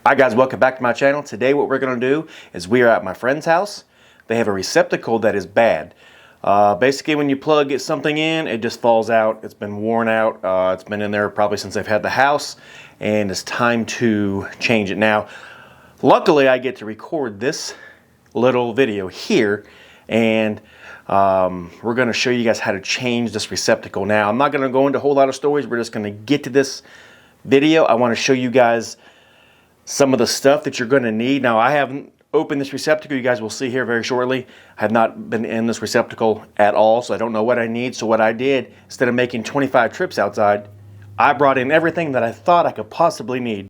Hi guys, welcome back to my channel. Today what we're going to do is we are at my friend's house. They have a receptacle that is bad. Basically when you plug something in, it just falls out. It's been worn out. It's been in there probably since they've had the house, and it's time to change it. Now, luckily I get to record this little video here, and we're going to show you guys how to change this receptacle. Now, I'm not going to go into a whole lot of stories. We're just going to get to this video. I want to show you guys some of the stuff that you're going to need. Now, I haven't opened this receptacle. You guys will see here very shortly. I have not been in this receptacle at all, so I don't know what I need. So what I did, instead of making 25 trips outside, I brought in everything that I thought I could possibly need.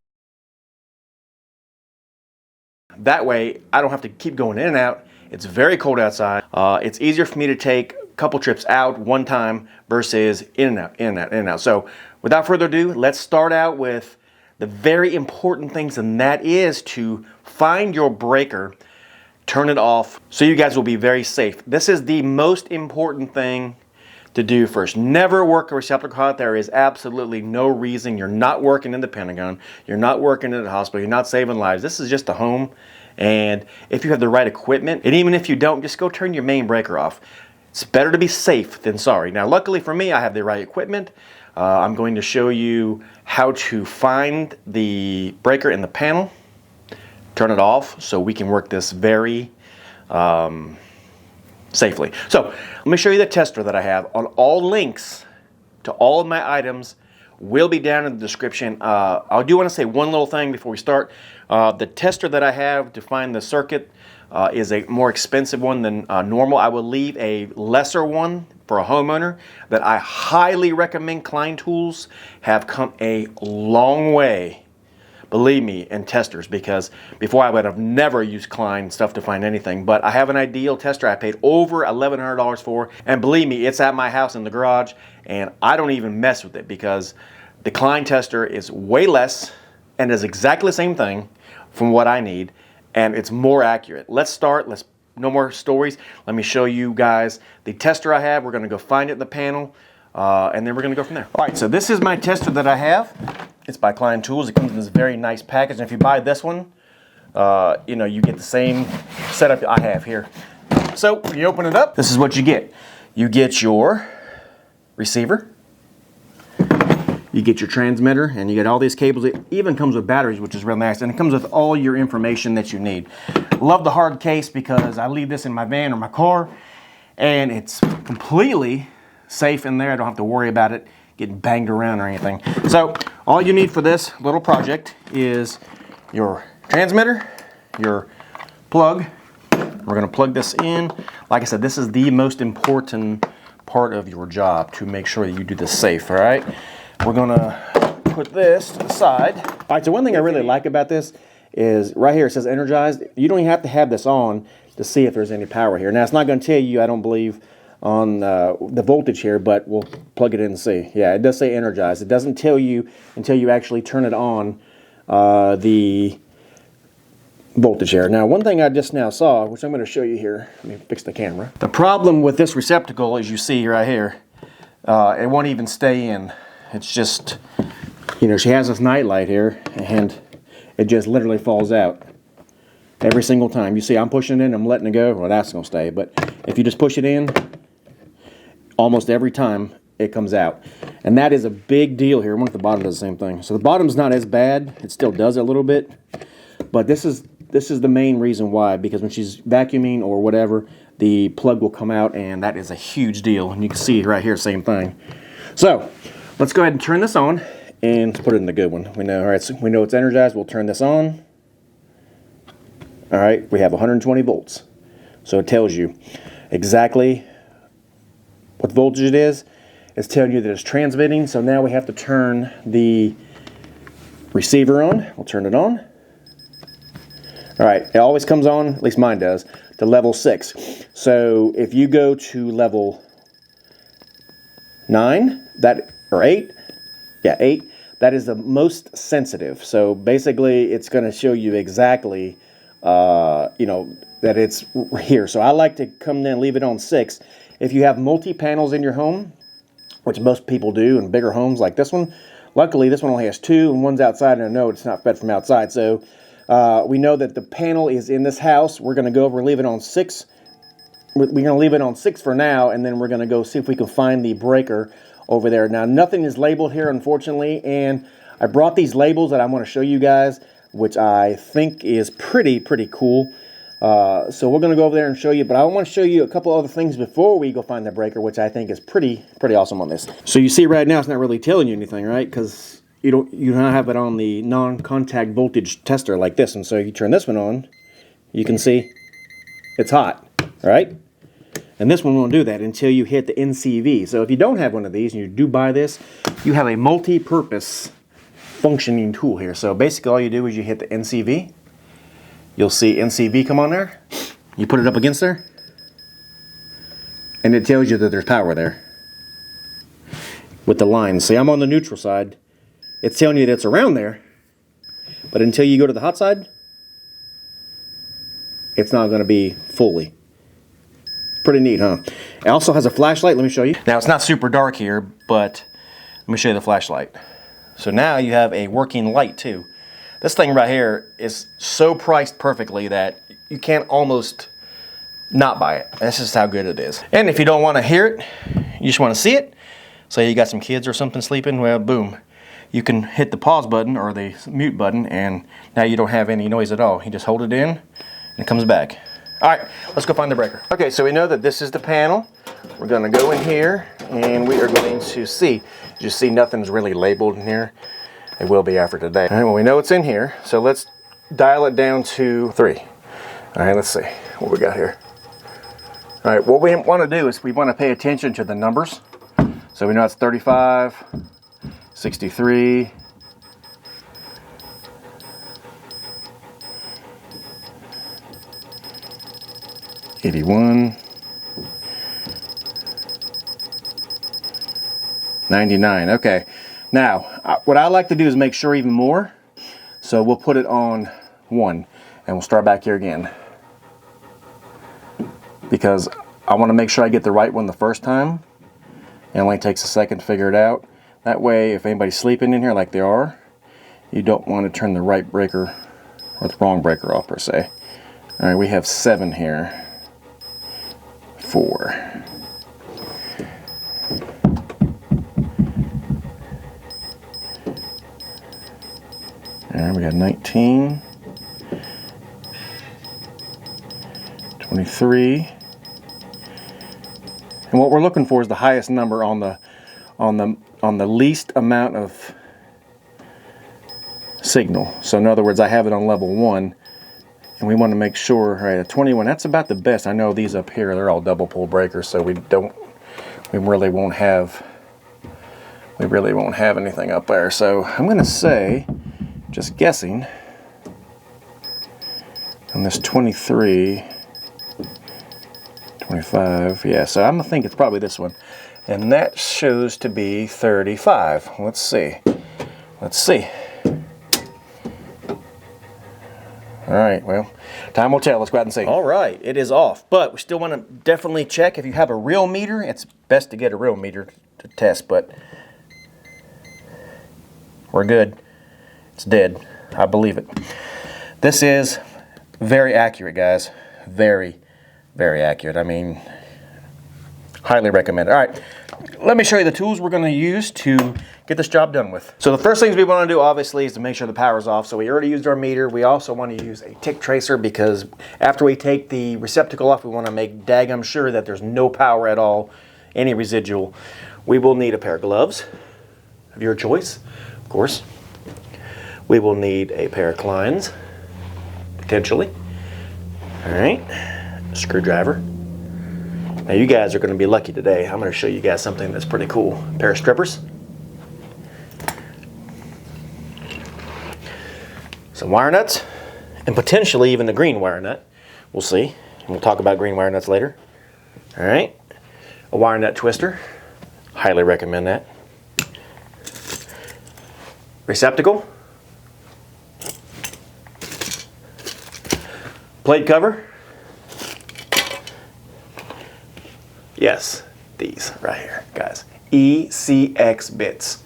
That way, I don't have to keep going in and out. It's very cold outside. It's easier for me to take a couple trips out one time versus in and out, in and out, in and out. So without further ado, let's start out with the very important things, and that is to find your breaker, turn it off, so you guys will be very safe. This is the most important thing to do first. Never work a receptacle hot. There is absolutely no reason. You're not working in the Pentagon. You're not working in the hospital. You're not saving lives. This is just a home, and if you have the right equipment, and even if you don't, just go turn your main breaker off. It's better to be safe than sorry. Now, luckily for me, I have the right equipment. I'm going to show you how to find the breaker in the panel, turn it off, so we can work this very safely. So let me show you the tester that I have. On all links to all of my items will be down in the description. I do want to say one little thing before we start. The tester that I have to find the circuit is a more expensive one than normal. I will leave a lesser one for a homeowner that I highly recommend. Klein tools have come a long way, believe me, in testers, because before I would have never used Klein stuff to find anything. But I have an ideal tester I paid over $1,100 for, and believe me, it's at my house in the garage, and I don't even mess with it because the Klein tester is way less and does exactly the same thing from what I need, and it's more accurate. Let's start. No more stories. Let me show you guys the tester I have. We're going to go find it in the panel, and then we're going to go from there. All right, so this is my tester that I have. It's by Klein Tools. It comes in this very nice package, and if you buy this one, you know, you get the same setup I have here. So when you open it up, this is what you get. You get your receiver, you get your transmitter, and you get all these cables. It even comes with batteries, which is real nice, and it comes with all your information that you need. Love the hard case because I leave this in my van or my car, and it's completely safe in there. I don't have to worry about it getting banged around or anything. So all you need for this little project is your transmitter, your plug. We're going to plug this in. Like I said, this is the most important part of your job, to make sure that you do this safe, all right? We're going to put this to the side. All right, so one thing I really like about this is right here it says energized. You don't even have to have this on to see if there's any power here. Now, it's not going to tell you, I don't believe, on the voltage here, but we'll plug it in and see. Yeah, it does say energized. It doesn't tell you until you actually turn it on the voltage here. Now, one thing I just now saw, which I'm going to show you here, let me fix the camera. The problem with this receptacle, as you see right here, it won't even stay in. It's just, you know, she has this night light here, and it just literally falls out every single time. You see, I'm pushing it in, I'm letting it go. Well, that's going to stay. But if you just push it in, almost every time it comes out. And that is a big deal here. One at the bottom does the same thing. So the bottom's not as bad. It still does a little bit. But this is the main reason why, because when she's vacuuming or whatever, the plug will come out, and that is a huge deal. And you can see right here, same thing. So let's go ahead and turn this on, and let's put it in the good one. We know, all right, so we know it's energized. We'll turn this on. All right, we have 120 volts. So it tells you exactly what voltage it is. It's telling you that it's transmitting. So now we have to turn the receiver on. We'll turn it on. All right, it always comes on, at least mine does, to level 6. So if you go to level 9, or 8, yeah, 8, that is the most sensitive. So basically, it's going to show you exactly, you know, that it's here. So I like to come in and leave it on 6. If you have multi-panels in your home, which most people do in bigger homes like this one, Luckily, this one only has 2, and one's outside, and I know it's not fed from outside. So we know that the panel is in this house. We're going to go over and leave it on 6. We're going to leave it on 6 for now, and then we're going to go see if we can find the breaker over there. Now, nothing is labeled here, unfortunately, and I brought these labels that I want to show you guys, which I think is pretty cool. So we're going to go over there and show you, but I want to show you a couple other things before we go find the breaker, which I think is pretty awesome on this. So you see right now it's not really telling you anything, right? Because you don't have it on the non-contact voltage tester like this. And so you turn this one on, you can see it's hot, right? And this one won't do that until you hit the NCV. So if you don't have one of these and you do buy this, you have a multi-purpose functioning tool here. So basically all you do is you hit the NCV. You'll see NCV come on there. You put it up against there, and it tells you that there's power there with the lines. See, I'm on the neutral side. It's telling you that it's around there, but until you go to the hot side, it's not going to be fully. Pretty neat, huh? It also has a flashlight. Let me show you. Now, it's not super dark here, but let me show you the flashlight. So now you have a working light too. This thing right here is so priced perfectly that you can't almost not buy it. That's just how good it is. And if you don't want to hear it, you just want to see it, say you got some kids or something sleeping, well, boom. You can hit the pause button or the mute button, and now you don't have any noise at all. You just hold it in, and it comes back. All right, let's go find the breaker. Okay, so we know that this is the panel. We're gonna go in here, and we are going to see. You see nothing's really labeled in here. It will be after today. All right, well, we know it's in here, so let's dial it down to 3. All right, let's see what we got here. All right, what we want to do is we want to pay attention to the numbers. So we know it's 35, 63, 81, 99. Okay. Now, what I like to do is make sure even more. So we'll put it on 1, and we'll start back here again. Because I want to make sure I get the right one the first time. It only takes a second to figure it out. That way, if anybody's sleeping in here like they are, you don't want to turn the right breaker or the wrong breaker off per se. All right, we have 7 here. 4. All right, we got 19, 23, and what we're looking for is the highest number on the least amount of signal. So in other words, I have it on level 1, and we want to make sure, right, at 21, that's about the best. I know these up here, they're all double pole breakers, so we really won't have anything up there. So I'm going to say, just guessing, on this 23, 25, yeah, so I'm going to think it's probably this one. And that shows to be 35. Let's see. All right, well, time will tell. Let's go out and see. All right, it is off, but we still want to definitely check. If you have a real meter, it's best to get a real meter to test, but we're good. It's dead. I believe it. This is very accurate, guys. Very, very accurate. I mean, highly recommend it. All right, let me show you the tools we're going to use to get this job done with. So the first things we want to do, obviously, is to make sure the power's off. So we already used our meter. We also want to use a tick tracer because after we take the receptacle off, we want to make daggum sure that there's no power at all, any residual. We will need a pair of gloves of your choice, of course. We will need a pair of Kleins, potentially. All right, a screwdriver. Now you guys are going to be lucky today. I'm going to show you guys something that's pretty cool. A pair of strippers. Some wire nuts, and potentially even a green wire nut. We'll see. And we'll talk about green wire nuts later. All right, a wire nut twister. Highly recommend that. Receptacle. Plate cover. Yes, these right here, guys. ECX bits.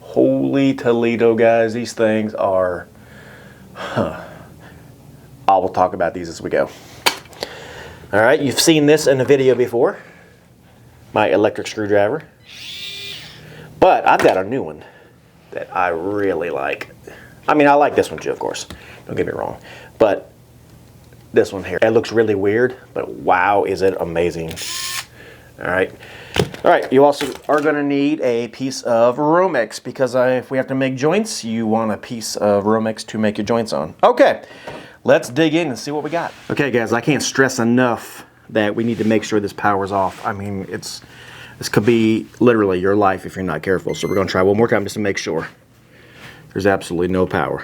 Holy Toledo, guys, these things are, I will talk about these as we go. All right, you've seen this in a video before, my electric screwdriver, but I've got a new one that I really like. I mean, I like this one too, of course, don't get me wrong, but this one here, it looks really weird, but wow, is it amazing. All right, you also are gonna need a piece of Romex, because if we have to make joints, you want a piece of Romex to make your joints on. Okay, let's dig in and see what we got. Okay guys, I can't stress enough that we need to make sure this power's off. I mean, this could be literally your life if you're not careful. So we're gonna try one more time just to make sure there's absolutely no power.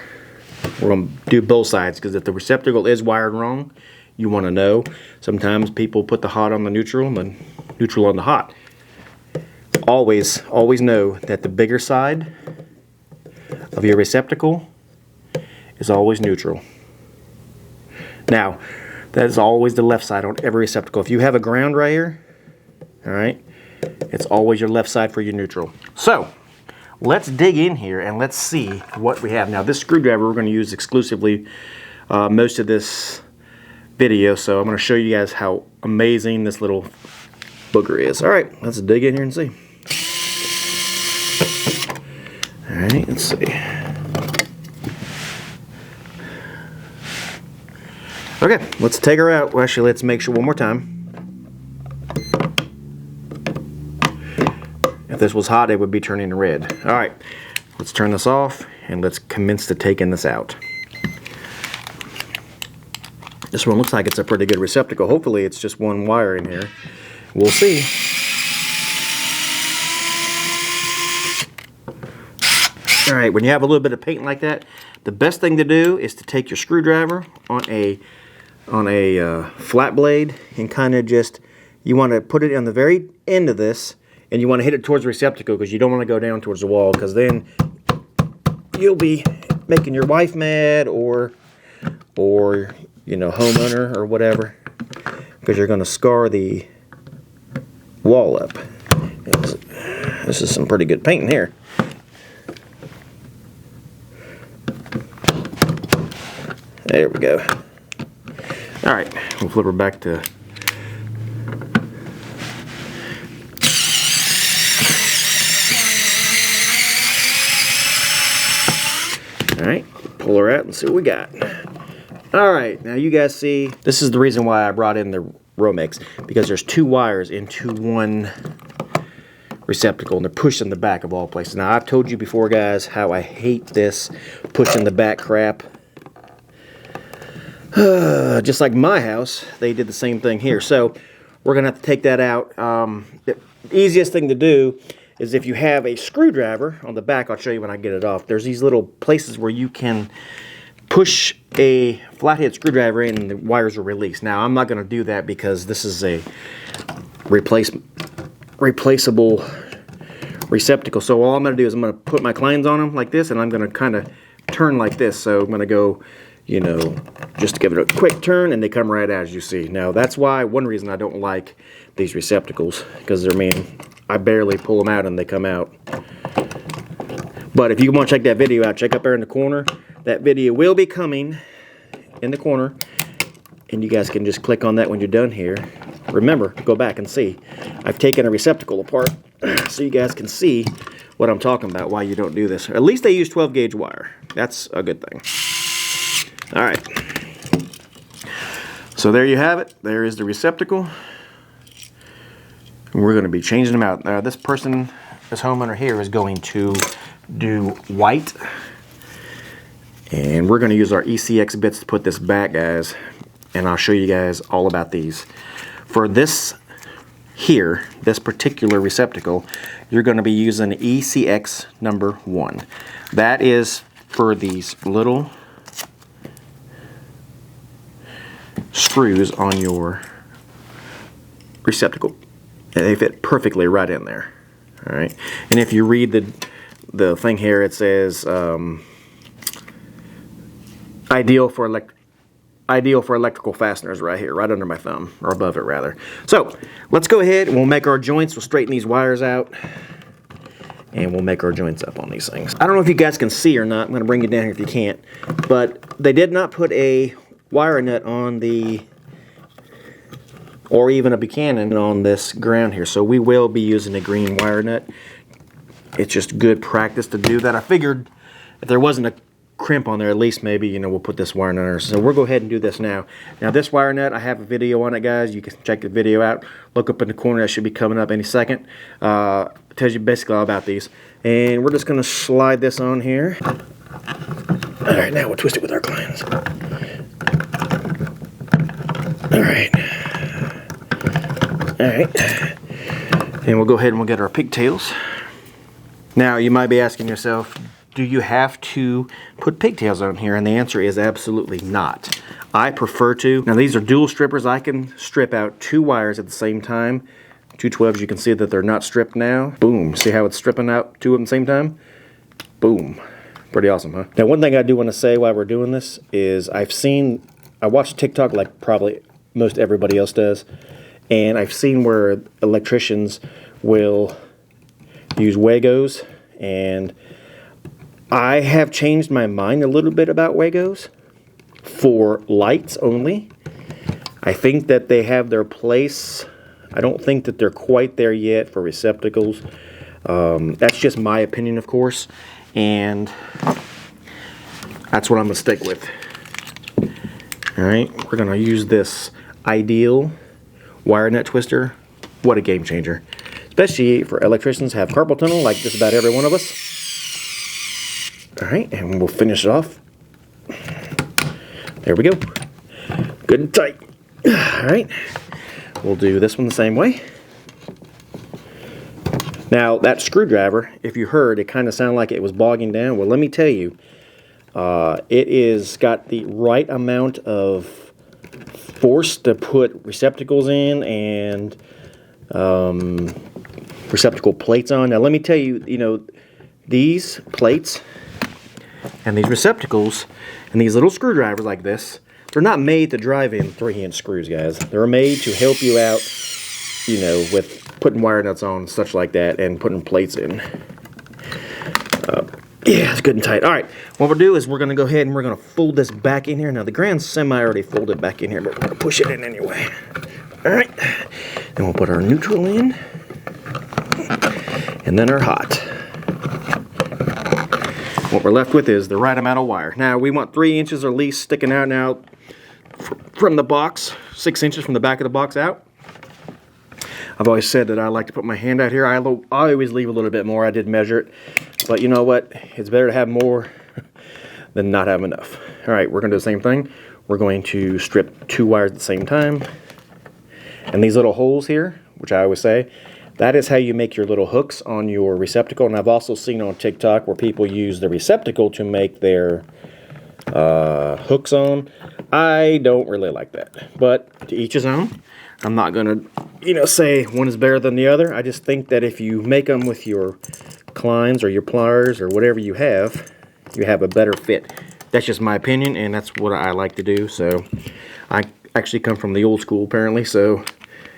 We're gonna do both sides, because if the receptacle is wired wrong, you wanna know. Sometimes people put the hot on the neutral and the neutral on the hot. Always know that the bigger side of your receptacle is always neutral. Now, that is always the left side on every receptacle. If you have a ground right here, all right, it's always your left side for your neutral. So, let's dig in here and let's see what we have. Now, this screwdriver we're going to use exclusively most of this video, so I'm going to show you guys how amazing this little booger is. All right, let's dig in here and see. All right, let's see. Okay, let's take her out. Well, actually, let's make sure one more time. If this was hot, it would be turning red. All right, let's turn this off and let's commence to taking this out. This one looks like it's a pretty good receptacle. Hopefully, it's just one wire in here. We'll see. All right, when you have a little bit of paint like that, the best thing to do is to take your screwdriver on a flat blade and kind of just, you want to put it on the very end of this, and you want to hit it towards the receptacle, because you don't want to go down towards the wall, because then you'll be making your wife mad, or you know, homeowner or whatever, because you're going to scar the wall up. This is some pretty good painting here. There we go. All right, we'll flip her back to. All right, pull her out and see what we got. All right, now you guys see, this is the reason why I brought in the Romex, because there's two wires into one receptacle, and they're pushing the back of all places. Now, I've told you before, guys, how I hate this pushing the back crap. Just like my house, they did the same thing here. So we're gonna have to take that out. The easiest thing to do is, if you have a screwdriver on the back, I'll show you when I get it off. There's these little places where you can push a flathead screwdriver in and the wires are released. Now, I'm not gonna do that because this is a replaceable receptacle. So all I'm gonna do is I'm gonna put my Kleins on them like this, and I'm gonna kind of turn like this. So I'm gonna go, you know, just to give it a quick turn, and they come right out, as you see. Now, that's why, one reason I don't like these receptacles, because they're mean. I barely pull them out and they come out. But if you want to check that video out, check up there in the corner. That video will be coming in the corner, and you guys can just click on that when you're done here. Remember, go back and see. I've taken a receptacle apart so you guys can see what I'm talking about, why you don't do this. At least they use 12 gauge wire. That's a good thing. All right, so there you have it. There is the receptacle. And we're going to be changing them out. Now, this homeowner here is going to do white. And we're going to use our ECX bits to put this back, guys. And I'll show you guys all about these. For this here, this particular receptacle, you're going to be using ECX number 1. That is for these little screws on your receptacle, and they fit perfectly right in there. All right, and if you read the thing here, it says ideal for electrical fasteners right here, right under my thumb, or above it rather. So let's go ahead and we'll make our joints. We'll straighten these wires out, and we'll make our joints up on these things. I don't know if you guys can see or not. I'm gonna bring you down here if you can't, but they did not put a wire nut on the, or even a Buchanan on this ground here. So we will be using a green wire nut. It's just good practice to do that. I figured if there wasn't a crimp on there, at least maybe, you know, we'll put this wire nut on there. So we'll go ahead and do this now. Now this wire nut, I have a video on it, guys. You can check the video out. Look up in the corner, that should be coming up any second. It tells you basically all about these. And we're just gonna slide this on here. All right, now we'll twist it with our Kleins. All right. All right. And we'll go ahead and we'll get our pigtails. Now you might be asking yourself, do you have to put pigtails on here? And the answer is absolutely not. I prefer to. Now these are dual strippers. I can strip out 2 wires at the same time. 2 12s, you can see that they're not stripped now. Boom, see how it's stripping out 2 at the same time? Boom, pretty awesome, huh? Now one thing I do want to say while we're doing this is I watch TikTok like probably most everybody else does. And I've seen where electricians will use Wagos, and I have changed my mind a little bit about Wagos for lights only. I think that they have their place. I don't think that they're quite there yet for receptacles. That's just my opinion, of course, and that's what I'm gonna stick with. All right, we're gonna use this Ideal wire nut twister. What a game changer, especially for electricians who have carpal tunnel like just about every one of us. All right, and we'll finish it off. There we go. Good and tight. All right, we'll do this one the same way. Now that screwdriver, if you heard, it kind of sounded like it was bogging down. Well, let me tell you, it is got the right amount of force to put receptacles in and receptacle plates on. Now let me tell you, you know, these plates and these receptacles and these little screwdrivers like this, they're not made to drive in 3-inch screws, guys. They're made to help you out, you know, with putting wire nuts on, such like that, and putting plates in. Yeah, it's good and tight. All right, what we'll do is we're gonna go ahead and we're gonna fold this back in here. Now the ground's semi already folded back in here, but we're gonna push it in anyway. All right, then we'll put our neutral in, and then our hot. What we're left with is the right amount of wire. Now we want 3 inches or at least sticking out now from the box, 6 inches from the back of the box out. I've always said that I like to put my hand out here. I always leave a little bit more. I did measure it. But you know what? It's better to have more than not have enough. All right, we're going to do the same thing. We're going to strip 2 wires at the same time. And these little holes here, which I always say, that is how you make your little hooks on your receptacle. And I've also seen on TikTok where people use the receptacle to make their hooks on. I don't really like that. But to each his own. I'm not going to, you know, say one is better than the other. I just think that if you make them with your Kleins or your pliers or whatever you have a better fit. That's just my opinion, and that's what I like to do. So I actually come from the old school, apparently, so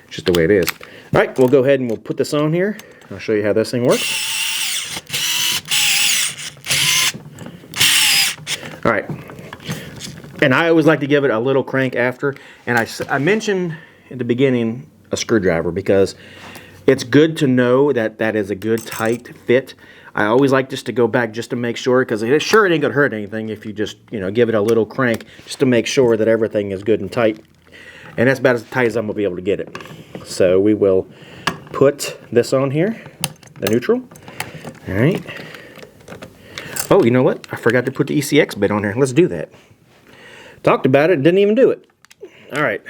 it's just the way it is. All right, we'll go ahead and we'll put this on here. I'll show you how this thing works. All right, and I always like to give it a little crank after, and I mentioned in the beginning a screwdriver because it's good to know that that is a good tight fit. I always like just to go back just to make sure, because it ain't gonna hurt anything if you just, you know, give it a little crank just to make sure that everything is good and tight. And that's about as tight as I'm gonna be able to get it. So we will put this on here, the neutral. All right. Oh, you know what? I forgot to put the ECX bit on here. Let's do that. Talked about it, didn't even do it. All right.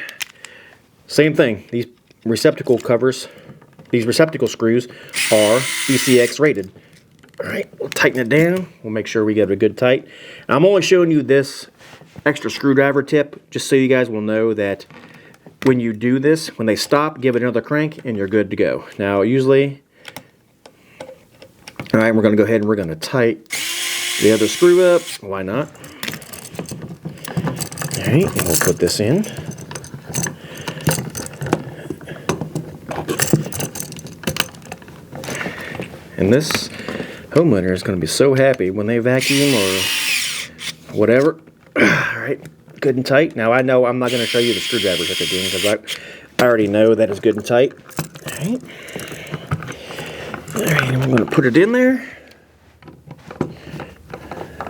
Same thing. These receptacle covers, these receptacle screws are ECX rated. All right, we'll tighten it down. We'll make sure we get a good tight. Now, I'm only showing you this extra screwdriver tip just so you guys will know that when you do this, when they stop, give it another crank and you're good to go. Now, usually, all right, we're going to go ahead and we're going to tighten the other screw up. Why not? All right, and we'll put this in. And this homeowner is going to be so happy when they vacuum or whatever. All right, good and tight. Now I know I'm not going to show you the screwdriver trick again because I already know that it's good and tight. All right. All right, and I'm going to put it in there.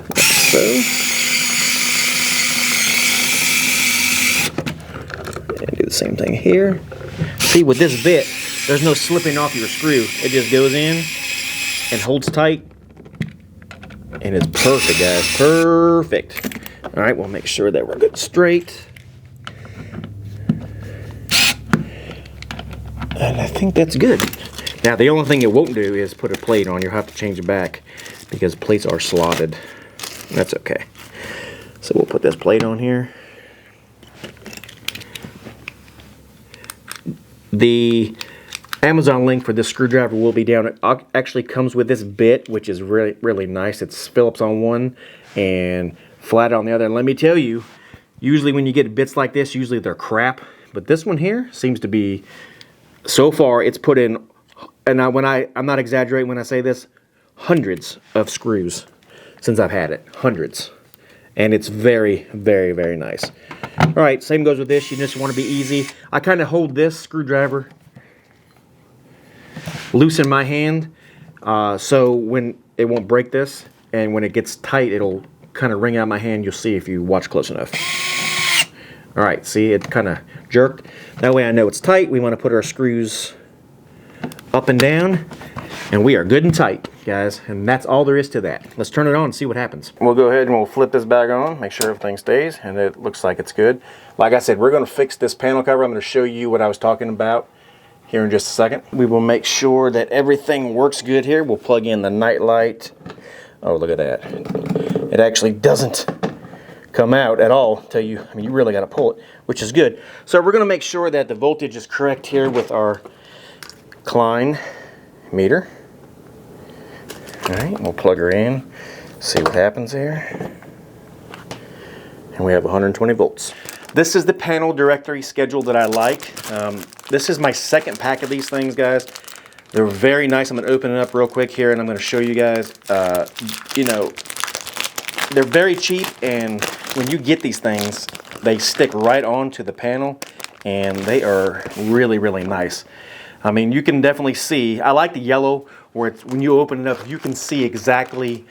Like so. And do the same thing here. See, with this bit, there's no slipping off your screw. It just goes in and holds tight. And it's perfect, guys. Perfect. All right, we'll make sure that we're good straight. And I think that's good. Now, the only thing it won't do is put a plate on. You'll have to change it back because plates are slotted. That's okay. So we'll put this plate on here. The Amazon link for this screwdriver will be down. It actually comes with this bit, which is really, really nice. It's Phillips on one and flat on the other. And let me tell you, usually when you get bits like this, usually they're crap. But this one here seems to be, so far, it's put in, and I'm not exaggerating when I say this, hundreds of screws since I've had it. Hundreds. And it's very, very, very nice. All right, same goes with this. You just want to be easy. I kind of hold this screwdriver loose in my hand so when it won't break this, and when it gets tight, it'll kind of ring out my hand. You'll see if you watch close enough. All right, see, it kind of jerked. That way I know it's tight. We want to put our screws up and down, and we are good and tight, guys. And that's all there is to that. Let's turn it on and see what happens. We'll go ahead and we'll flip this back on, make sure everything stays, and it looks like it's good. Like I said, we're going to fix this panel cover. I'm going to show you what I was talking about here in just a second. We will make sure that everything works good here. We'll plug in the night light. Oh, look at that. It actually doesn't come out at all. Tell you, I mean, you really got to pull it, which is good. So we're going to make sure that the voltage is correct here with our Klein meter. All right, we'll plug her in, see what happens here. And we have 120 volts. This is the panel directory schedule that I like. This is my second pack of these things, guys. They're very nice. I'm going to open it up real quick here, and I'm going to show you guys. You know, they're very cheap, and when you get these things, they stick right onto the panel, and they are really, really nice. I mean, you can definitely see. I like the yellow, where it's, when you open it up, you can see exactly,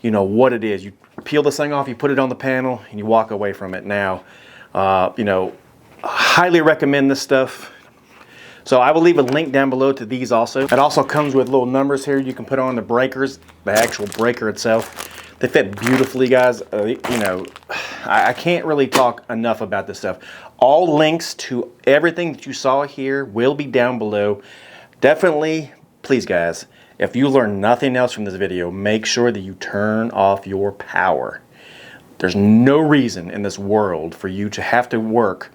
you know, what it is. You peel this thing off, you put it on the panel, and you walk away from it. Now, you know, highly recommend this stuff. So I will leave a link down below to these also. It also comes with little numbers here you can put on the breakers, the actual breaker itself. They fit beautifully, guys. You know, I can't really talk enough about this stuff. All links to everything that you saw here will be down below. Definitely, please, guys, if you learn nothing else from this video, make sure that you turn off your power. There's no reason in this world for you to have to work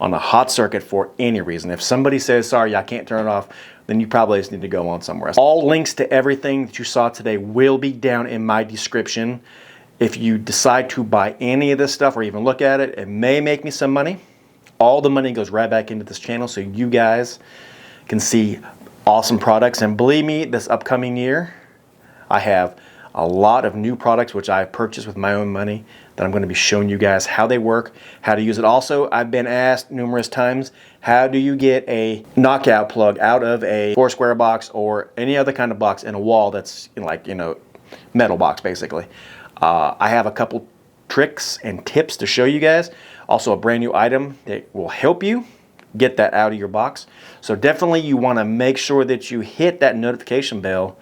on a hot circuit for any reason. If somebody says, sorry, I can't turn it off, then you probably just need to go on somewhere else. All links to everything that you saw today will be down in my description. If you decide to buy any of this stuff or even look at it, it may make me some money. All the money goes right back into this channel so you guys can see awesome products. And believe me, this upcoming year, I have a lot of new products which I purchased with my own money that I'm going to be showing you guys how they work, how to use it. Also, I've been asked numerous times, how do you get a knockout plug out of a 4-square box or any other kind of box in a wall that's like, you know, metal box basically. I have a couple tricks and tips to show you guys. Also a brand new item that will help you get that out of your box. So definitely you want to make sure that you hit that notification bell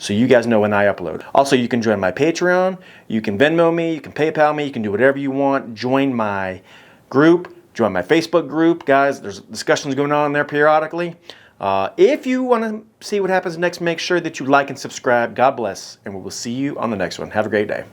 so you guys know when I upload. Also, you can join my Patreon, you can Venmo me, you can PayPal me, you can do whatever you want. Join my group, join my Facebook group. Guys, there's discussions going on there periodically. If you want to see what happens next, make sure that you like and subscribe. God bless, and we will see you on the next one. Have a great day.